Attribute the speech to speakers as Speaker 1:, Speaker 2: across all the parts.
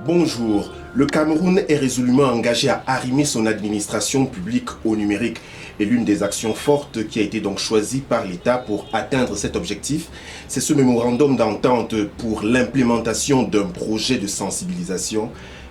Speaker 1: Bonjour. Le Cameroun est résolument engagé à arrimer son administration publique au numérique. Et l'une des actions fortes qui a été donc choisie par l'État pour atteindre cet objectif, c'est ce mémorandum d'entente pour l'implémentation d'un projet de sensibilisation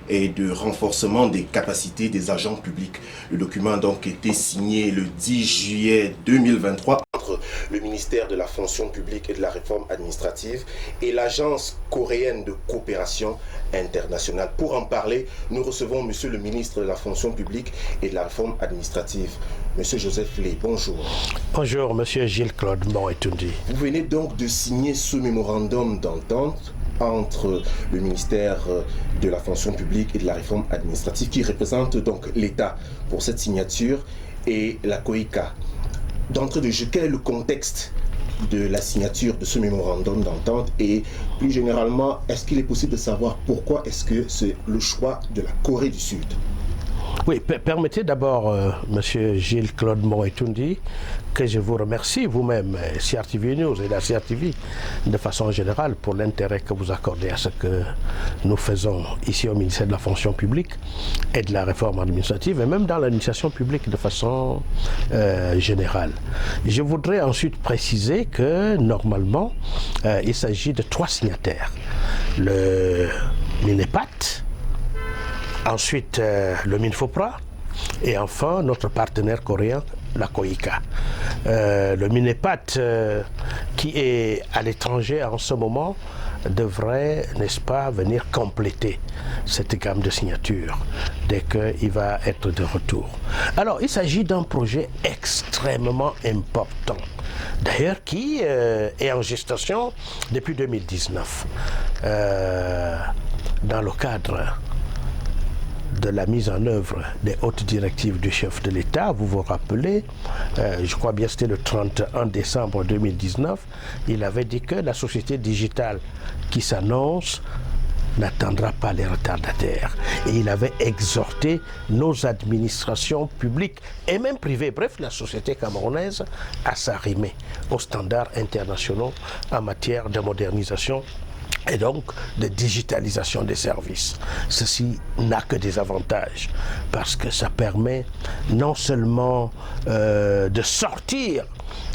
Speaker 1: et de renforcement des capacités des agents publics. Le document a donc été signé le 10 juillet 2023 entre le ministère de la fonction publique et de la réforme administrative et l'Agence coréenne de coopération internationale. Pour en parler, nous recevons Monsieur le ministre de la fonction publique et de la réforme administrative, Monsieur Joseph Lé. Bonjour.
Speaker 2: Bonjour, Monsieur Gilles-Claude Moetundi.
Speaker 1: Vous venez donc de signer ce mémorandum d'entente entre le ministère de la fonction publique et de la réforme administrative qui représente donc l'État pour cette signature et la COICA. D'entrée de jeu, quel est le contexte de la signature de ce mémorandum d'entente et plus généralement, est-ce qu'il est possible de savoir pourquoi est-ce que c'est le choix de la Corée du Sud?
Speaker 2: Oui, permettez d'abord, Monsieur Gilles-Claude Moetundi, que je vous remercie vous-même, CRTV News et la CRTV, de façon générale, pour l'intérêt que vous accordez à ce que nous faisons ici au ministère de la fonction publique et de la réforme administrative, et même dans l'administration publique de façon générale. Je voudrais ensuite préciser que, normalement, il s'agit de 3 signataires. Le MINEPAT, ensuite le MINFOPRA et enfin notre partenaire coréen, la COICA. Le MINEPAT qui est à l'étranger en ce moment devrait, n'est-ce pas, venir compléter cette gamme de signatures dès qu'il va être de retour. Alors, il s'agit d'un projet extrêmement important, d'ailleurs qui est en gestation depuis 2019 dans le cadre de la mise en œuvre des hautes directives du chef de l'État. Vous vous rappelez, je crois bien c'était le 31 décembre 2019, il avait dit que la société digitale qui s'annonce n'attendra pas les retardataires. Et il avait exhorté nos administrations publiques et même privées, bref, la société camerounaise, à s'arrimer aux standards internationaux en matière de modernisation et donc de digitalisation des services. Ceci n'a que des avantages parce que ça permet non seulement de sortir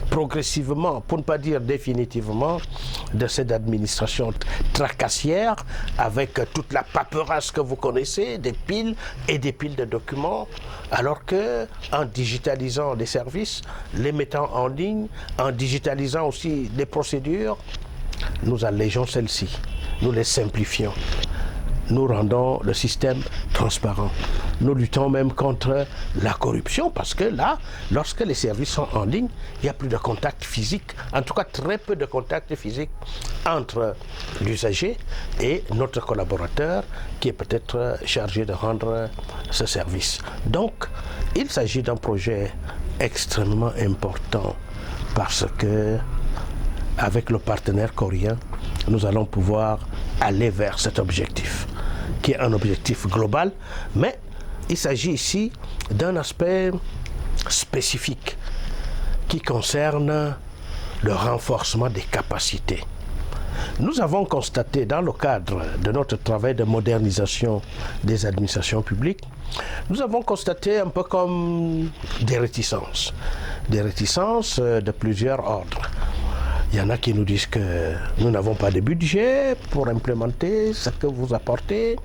Speaker 2: progressivement, pour ne pas dire définitivement, de cette administration tracassière avec toute la paperasse que vous connaissez, des piles et des piles de documents, alors que en digitalisant les services, les mettant en ligne, en digitalisant aussi les procédures, nous allégeons celles-ci, nous les simplifions, nous rendons le système transparent. Nous luttons même contre la corruption parce que là, lorsque les services sont en ligne, il n'y a plus de contact physique, en tout cas très peu de contact physique entre l'usager et notre collaborateur qui est peut-être chargé de rendre ce service. Donc, il s'agit d'un projet extrêmement important parce que avec le partenaire coréen, nous allons pouvoir aller vers cet objectif, qui est un objectif global, mais il s'agit ici d'un aspect spécifique qui concerne le renforcement des capacités. Nous avons constaté dans le cadre de notre travail de modernisation des administrations publiques, nous avons constaté un peu comme des réticences de plusieurs ordres. Il y en a qui nous disent que nous n'avons pas de budget pour implémenter ce que vous apportez.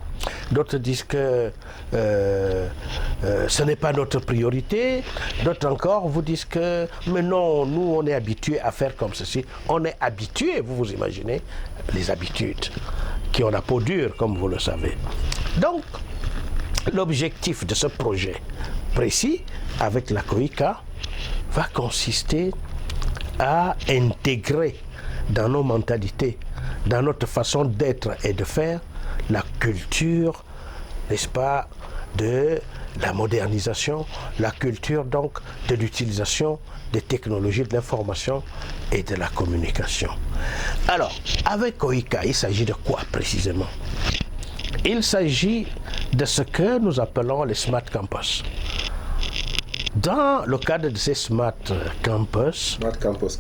Speaker 2: D'autres disent que ce n'est pas notre priorité. D'autres encore vous disent que mais non, nous on est habitués à faire comme ceci. On est habitués, vous vous imaginez, les habitudes qui ont la peau dure, comme vous le savez. Donc, l'objectif de ce projet précis avec la COICA va consister à intégrer dans nos mentalités, dans notre façon d'être et de faire, la culture, n'est-ce pas, de la modernisation, la culture donc de l'utilisation des technologies de l'information et de la communication. Alors, avec COICA, il s'agit de quoi précisément? Il s'agit de ce que nous appelons les Smart Campus. Dans le cadre de ces Smart Campus,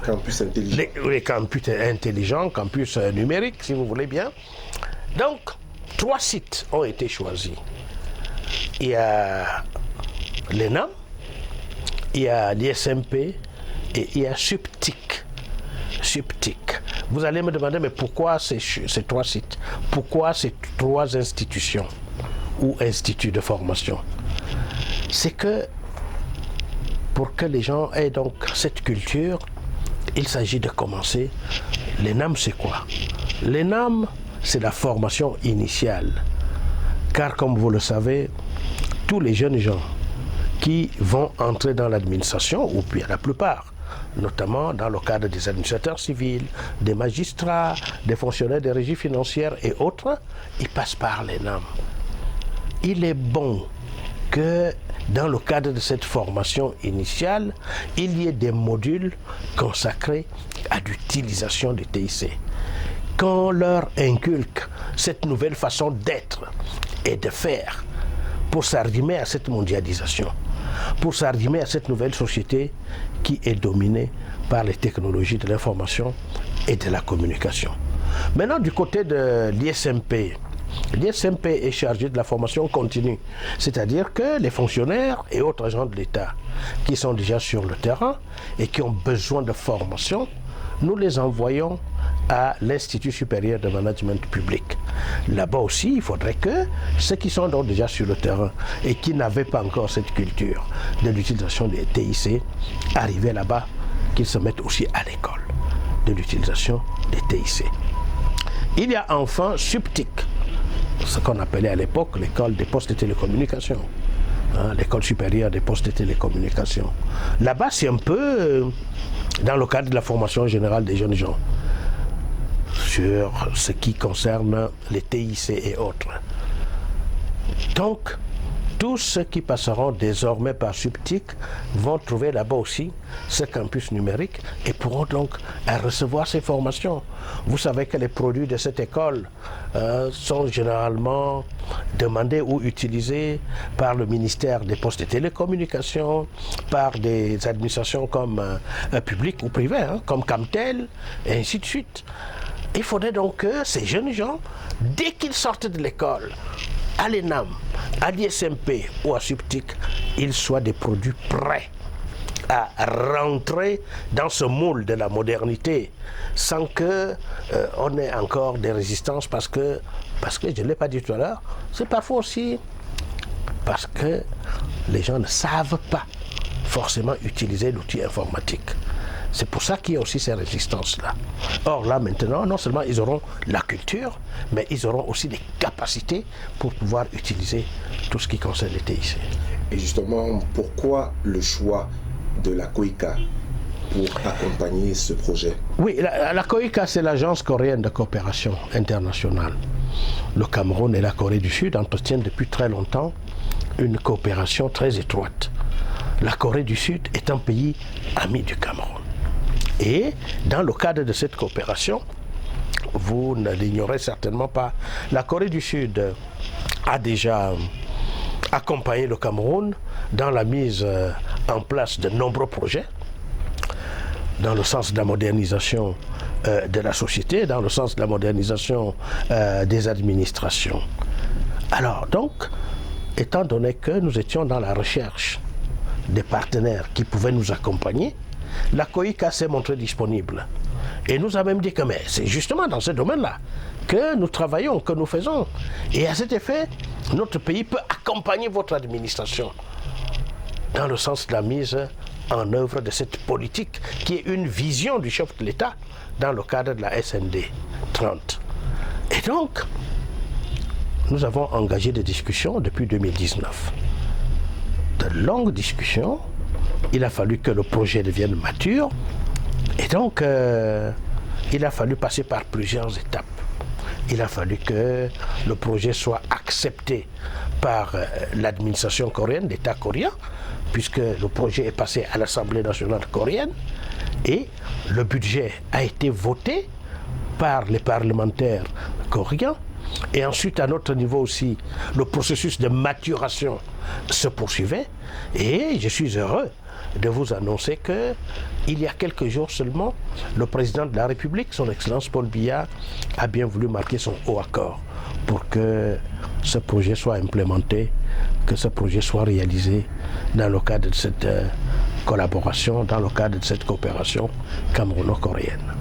Speaker 1: campus intelligents.
Speaker 2: Les campus intelligents, campus numériques, si vous voulez bien. Donc, 3 sites ont été choisis. Il y a l'ENAM, il y a l'ISMP et il y a SUPTIC. Vous allez me demander, mais pourquoi ces 3 sites? Pourquoi ces 3 institutions ou instituts de formation? C'est que pour que les gens aient donc cette culture, il s'agit de commencer. L'ENAM, c'est quoi? L'ENAM, c'est la formation initiale. Car comme vous le savez, tous les jeunes gens qui vont entrer dans l'administration, ou bien la plupart, notamment dans le cadre des administrateurs civils, des magistrats, des fonctionnaires des régies financières et autres, ils passent par l'ENAM. Il est bon que dans le cadre de cette formation initiale, il y ait des modules consacrés à l'utilisation du TIC. Qu'on leur inculque cette nouvelle façon d'être et de faire pour s'arrimer à cette mondialisation, pour s'arrimer à cette nouvelle société qui est dominée par les technologies de l'information et de la communication. Maintenant, du côté de l'ISMP, l'ISMP est chargé de la formation continue, c'est-à-dire que les fonctionnaires et autres agents de l'État qui sont déjà sur le terrain et qui ont besoin de formation, nous les envoyons à l'Institut supérieur de management public. Là-bas aussi, il faudrait que ceux qui sont donc déjà sur le terrain et qui n'avaient pas encore cette culture de l'utilisation des TIC, arrivés là-bas, qu'ils se mettent aussi à l'école de l'utilisation des TIC. Il y a enfin SUPTIC, ce qu'on appelait à l'époque l'école des postes de télécommunications, l'école supérieure des postes de télécommunications. Là-bas, c'est un peu dans le cadre de la formation générale des jeunes gens, sur ce qui concerne les TIC et autres. Donc, tous ceux qui passeront désormais par SUPTIC vont trouver là-bas aussi ce campus numérique et pourront donc recevoir ces formations. Vous savez que les produits de cette école sont généralement demandés ou utilisés par le ministère des Postes et Télécommunications, par des administrations comme publiques ou privées, comme Camtel, et ainsi de suite. Il faudrait donc que ces jeunes gens, dès qu'ils sortent de l'école, à l'ENAM, à l'ISMP ou à SUPTIC, ils soient des produits prêts à rentrer dans ce moule de la modernité sans qu'on ait encore des résistances parce que je ne l'ai pas dit tout à l'heure, c'est parfois aussi parce que les gens ne savent pas forcément utiliser l'outil informatique. C'est pour ça qu'il y a aussi ces résistances-là. Or là maintenant, non seulement ils auront la culture, mais ils auront aussi des capacités pour pouvoir utiliser tout ce qui concerne les TIC.
Speaker 1: Et justement, pourquoi le choix de la COICA pour accompagner ce projet?
Speaker 2: Oui, la COICA, c'est l'Agence coréenne de coopération internationale. Le Cameroun et la Corée du Sud entretiennent depuis très longtemps une coopération très étroite. La Corée du Sud est un pays ami du Cameroun. Et dans le cadre de cette coopération, vous ne l'ignorez certainement pas, la Corée du Sud a déjà accompagné le Cameroun dans la mise en place de nombreux projets, dans le sens de la modernisation de la société, dans le sens de la modernisation des administrations. Alors donc, étant donné que nous étions dans la recherche des partenaires qui pouvaient nous accompagner, la COICA s'est montrée disponible. Et nous a même dit que c'est justement dans ce domaine-là que nous travaillons, que nous faisons. Et à cet effet, notre pays peut accompagner votre administration dans le sens de la mise en œuvre de cette politique qui est une vision du chef de l'État dans le cadre de la SND 30. Et donc, nous avons engagé des discussions depuis 2019. De longues discussions. Il a fallu que le projet devienne mature et donc il a fallu passer par plusieurs étapes. Il a fallu que le projet soit accepté par l'administration coréenne, l'État coréen, puisque le projet est passé à l'Assemblée nationale coréenne et le budget a été voté par les parlementaires coréens Et ensuite, à notre niveau aussi, le processus de maturation se poursuivait. Et je suis heureux de vous annoncer que, il y a quelques jours seulement, le président de la République, son Excellence Paul Biya, a bien voulu marquer son haut accord pour que ce projet soit implémenté, que ce projet soit réalisé dans le cadre de cette collaboration, dans le cadre de cette coopération camerouno-coréenne.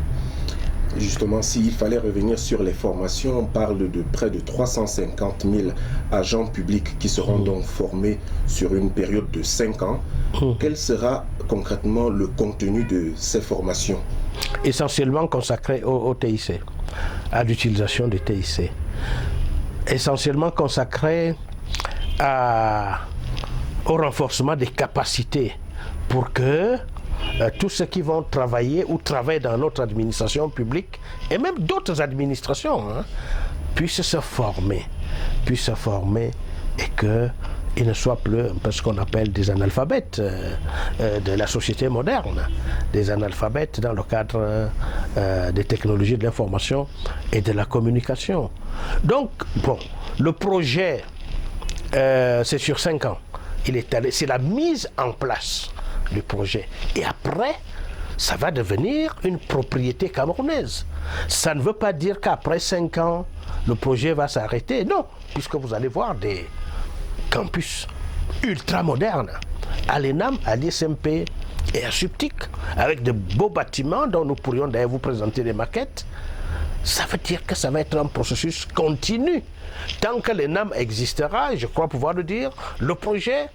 Speaker 1: Justement, s'il fallait revenir sur les formations, on parle de près de 350 000 agents publics qui seront donc formés sur une période de 5 ans. Quel sera concrètement le contenu de ces formations?
Speaker 2: Essentiellement consacré au TIC, à l'utilisation du TIC. Essentiellement consacré au renforcement des capacités pour que tous ceux qui vont travailler ou travaillent dans notre administration publique et même d'autres administrations puissent se former et qu'ils ne soient plus un peu ce qu'on appelle des analphabètes de la société moderne, des analphabètes dans le cadre des technologies de l'information et de la communication. Donc, bon, le projet, c'est sur 5 ans. C'est la mise en place du projet. Et après, ça va devenir une propriété camerounaise. Ça ne veut pas dire qu'après 5 ans, le projet va s'arrêter. Non, puisque vous allez voir des campus ultra modernes à l'ENAM, à l'ISMP et à SUPTIC, avec de beaux bâtiments dont nous pourrions d'ailleurs vous présenter des maquettes. Ça veut dire que ça va être un processus continu. Tant que l'ENAM existera, et je crois pouvoir le dire, le projet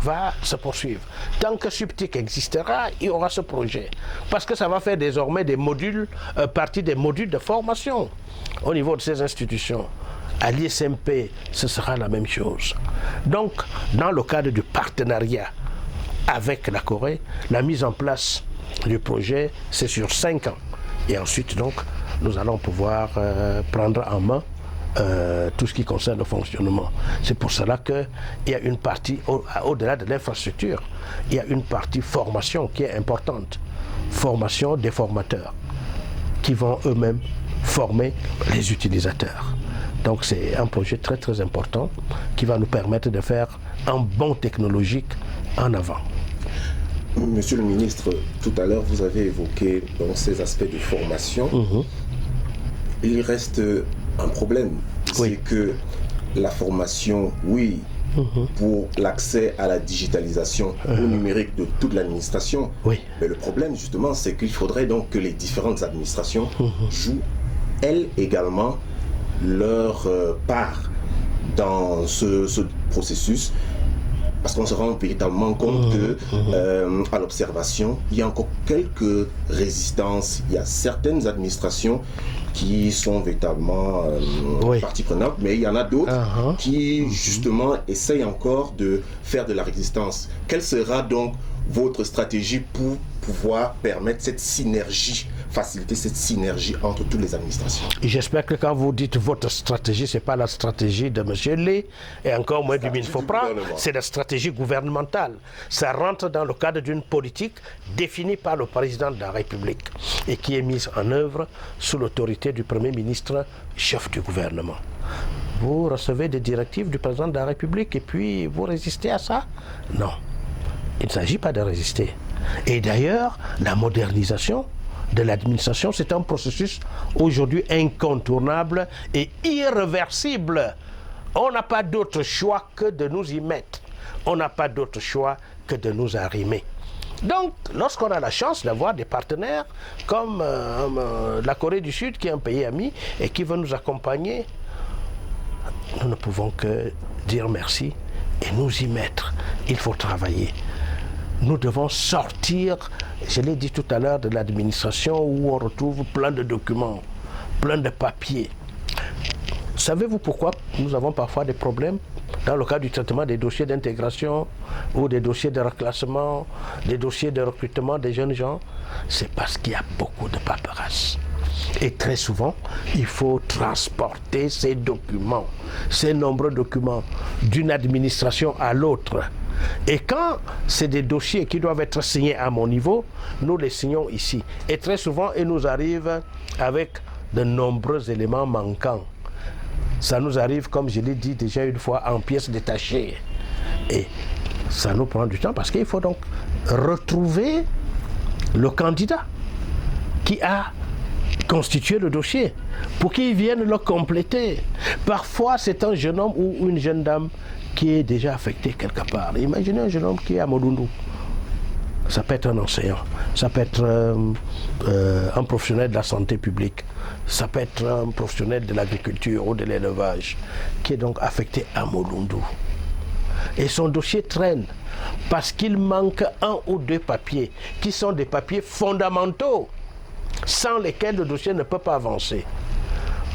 Speaker 2: va se poursuivre. Tant que SUPTIC existera, il y aura ce projet. Parce que ça va faire désormais des modules, partie des modules de formation au niveau de ces institutions. À l'ISMP, ce sera la même chose. Donc, dans le cadre du partenariat avec la Corée, la mise en place du projet, c'est sur 5 ans. Et ensuite, donc, nous allons pouvoir prendre en main tout ce qui concerne le fonctionnement. C'est pour cela qu'il y a une partie, au-delà de l'infrastructure, il y a une partie formation qui est importante. Formation des formateurs qui vont eux-mêmes former les utilisateurs. Donc c'est un projet très très important qui va nous permettre de faire un bond technologique en avant.
Speaker 1: Monsieur le ministre, tout à l'heure vous avez évoqué donc, ces aspects de formation. Il reste un problème, c'est que la formation, oui, pour l'accès à la digitalisation au numérique de toute l'administration, mais le problème justement c'est qu'il faudrait donc que les différentes administrations jouent elles également leur part dans ce processus, parce qu'on se rend véritablement compte que à l'observation, il y a encore quelques résistances. Il y a certaines administrations qui sont véritablement partie prenante, mais il y en a d'autres qui justement essayent encore de faire de la résistance. Quelle sera donc votre stratégie pour pouvoir permettre cette synergie, faciliter cette synergie entre toutes les administrations?
Speaker 2: J'espère que quand vous dites votre stratégie, ce n'est pas la stratégie de M. Lé et encore moins du Minfopra, c'est la stratégie gouvernementale. Ça rentre dans le cadre d'une politique définie par le président de la République et qui est mise en œuvre sous l'autorité du Premier ministre, chef du gouvernement. Vous recevez des directives du président de la République et puis vous résistez à ça? Non, il ne s'agit pas de résister. Et d'ailleurs, la modernisation de l'administration, c'est un processus aujourd'hui incontournable et irréversible. On n'a pas d'autre choix que de nous y mettre. On n'a pas d'autre choix que de nous arrimer. Donc, lorsqu'on a la chance d'avoir des partenaires comme la Corée du Sud, qui est un pays ami et qui veut nous accompagner, nous ne pouvons que dire merci et nous y mettre. Il faut travailler. Nous devons sortir, je l'ai dit tout à l'heure, de l'administration où on retrouve plein de documents, plein de papiers. Savez-vous pourquoi nous avons parfois des problèmes dans le cadre du traitement des dossiers d'intégration ou des dossiers de reclassement, des dossiers de recrutement des jeunes gens? C'est parce qu'il y a beaucoup de paperasse. Et très souvent, il faut transporter ces documents, ces nombreux documents, d'une administration à l'autre. Et quand c'est des dossiers qui doivent être signés à mon niveau, nous les signons ici. Et très souvent, il nous arrive avec de nombreux éléments manquants. ça nous arrive, comme je l'ai dit déjà une fois, en pièces détachées. Et ça nous prend du temps parce qu'il faut donc retrouver le candidat qui a constitué le dossier pour qu'il vienne le compléter. Parfois, c'est un jeune homme ou une jeune dame qui est déjà affecté quelque part. Imaginez un jeune homme qui est à Molundou. Ça peut être un enseignant, ça peut être un professionnel de la santé publique, ça peut être un professionnel de l'agriculture ou de l'élevage qui est donc affecté à Molundou. Et son dossier traîne parce qu'il manque un ou deux papiers qui sont des papiers fondamentaux sans lesquels le dossier ne peut pas avancer.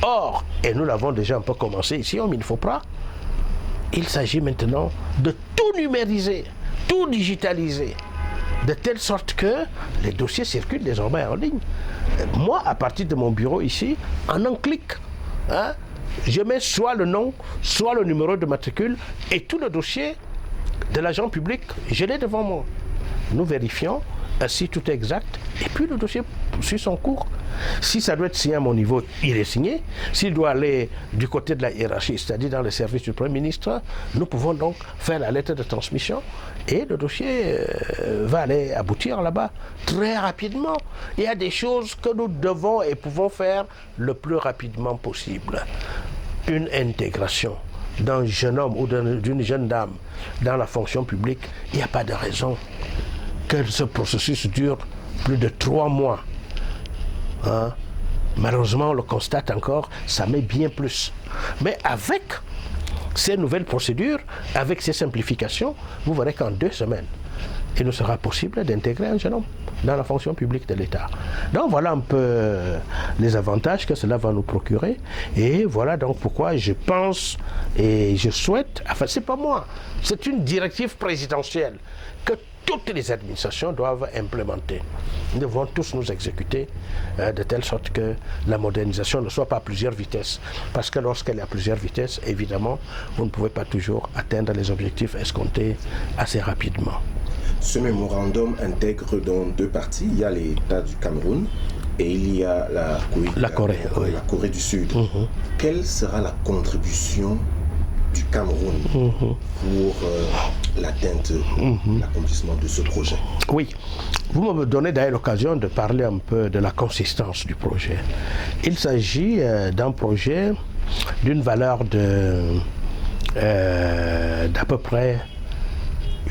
Speaker 2: Or, et nous l'avons déjà un peu commencé ici au Minfopra, il s'agit maintenant de tout numériser, tout digitaliser, de telle sorte que les dossiers circulent désormais en ligne. Moi, à partir de mon bureau ici, en un clic, je mets soit le nom, soit le numéro de matricule et tout le dossier de l'agent public, je l'ai devant moi. Nous vérifions si tout est exact et puis le dossier suit son cours. Si ça doit être signé à mon niveau, il est signé. S'il doit aller du côté de la hiérarchie, c'est-à-dire dans les services du Premier ministre, nous pouvons donc faire la lettre de transmission et le dossier va aller aboutir là-bas très rapidement. Il y a des choses que nous devons et pouvons faire le plus rapidement possible. Une intégration d'un jeune homme ou d'une jeune dame dans la fonction publique, il n'y a pas de raison que ce processus dure plus de 3 mois. Malheureusement, on le constate encore, ça met bien plus. Mais avec ces nouvelles procédures, avec ces simplifications, vous verrez qu'en 2 semaines, il nous sera possible d'intégrer un jeune homme dans la fonction publique de l'État. Donc voilà un peu les avantages que cela va nous procurer. Et voilà donc pourquoi je pense et je souhaite, enfin c'est pas moi, c'est une directive présidentielle que toutes les administrations doivent implémenter. Nous devons tous nous exécuter de telle sorte que la modernisation ne soit pas à plusieurs vitesses. Parce que lorsqu'elle est à plusieurs vitesses, évidemment, vous ne pouvez pas toujours atteindre les objectifs escomptés assez rapidement.
Speaker 1: Ce mémorandum intègre donc 2 parties. Il y a l'État du Cameroun et il y a la Corée du Sud. Quelle sera la contribution du Cameroun pour l'atteinte, l'accomplissement de ce projet?
Speaker 2: Oui, vous me donnez d'ailleurs l'occasion de parler un peu de la consistance du projet. Il s'agit d'un projet d'une valeur d'à peu près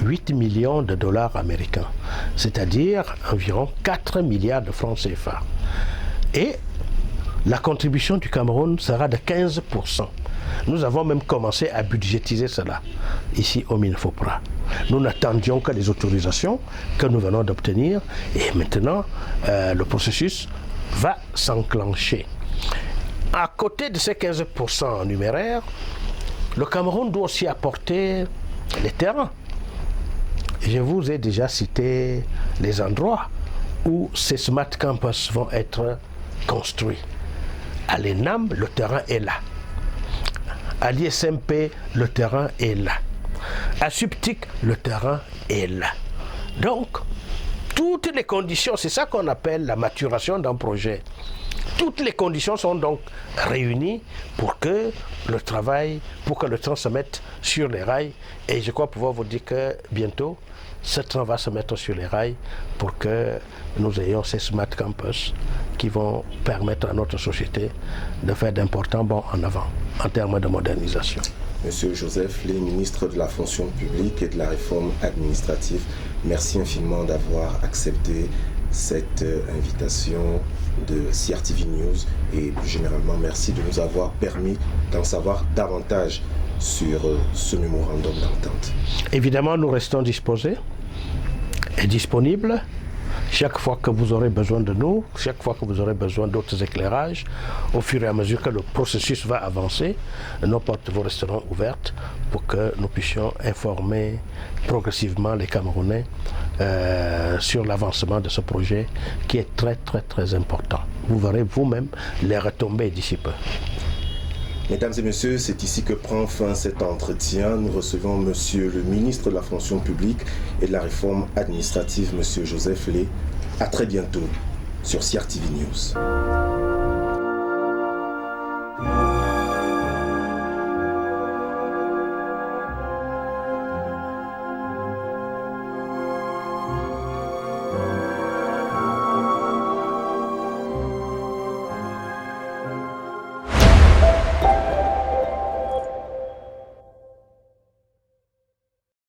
Speaker 2: 8 millions de dollars américains, c'est-à-dire environ 4 milliards de francs CFA. Et la contribution du Cameroun sera de 15%. Nous avons même commencé à budgétiser cela ici au Minfopra. Nous n'attendions que les autorisations que nous venons d'obtenir et maintenant le processus va s'enclencher. À côté de ces 15% numéraires, le Cameroun doit aussi apporter les terrains. Je vous ai déjà cité les endroits où ces smart campus vont être construits. À l'ENAM, le terrain est là. À l'ISMP, le terrain est là. À SUPTIC, le terrain est là. Donc, toutes les conditions, c'est ça qu'on appelle la maturation d'un projet. Toutes les conditions sont donc réunies pour que le travail, pour que le train se mette sur les rails. Et je crois pouvoir vous dire que bientôt, ce train va se mettre sur les rails pour que nous ayons ces smart campus qui vont permettre à notre société de faire d'importants bons en avant en termes de modernisation.
Speaker 1: Monsieur Joseph Lé, ministre de la fonction publique et de la réforme administrative, merci infiniment d'avoir accepté cette invitation de CRTV News et plus généralement merci de nous avoir permis d'en savoir davantage sur ce mémorandum d'entente.
Speaker 2: Évidemment, nous restons disposés et disponibles chaque fois que vous aurez besoin de nous, chaque fois que vous aurez besoin d'autres éclairages, au fur et à mesure que le processus va avancer, nos portes vous resteront ouvertes pour que nous puissions informer progressivement les Camerounais sur l'avancement de ce projet qui est très très très important. Vous verrez vous-même les retombées d'ici peu.
Speaker 1: Mesdames et messieurs, c'est ici que prend fin cet entretien. Nous recevons monsieur le ministre de la fonction publique et de la réforme administrative, monsieur Joseph Lé. À très bientôt sur CRTV News.